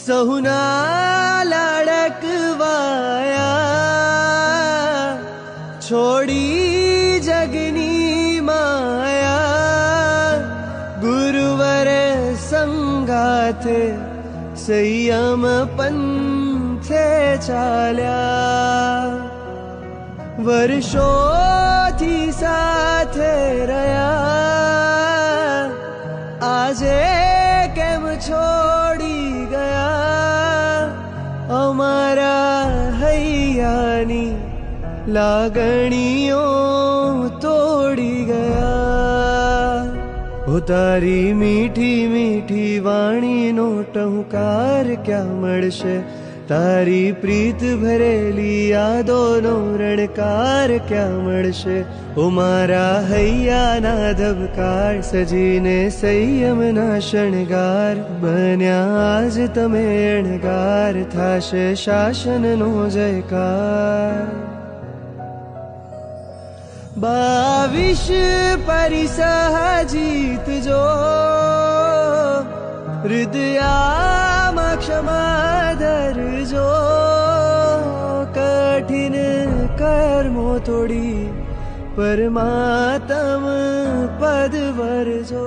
સહુના લાડકવાયા છોડી જગની માયા ગુરુવર સંગાથે સંયમ પંથે ચાલ્યા વર્ષોથી સાથે રહ્યા આજે કેમ છોડી ગયા અમારા હૈયાની લાગણીઓ તોડી ગયા हो तारी मीठी मीठी वाणी नो टहुकार क्या मळशे तारी प्रीत भरेली यादो नो रणकार क्या मळशे ओ मारा हैयाना धबकार सजीने संयमना शणगार बन्या आज तमे अणगार थाशे शासननो जयकार 22 परिसह जीतजो हृदयामा क्षमा धरजो कठिन कर्मो तोड़ी परमात्म पद वरजो।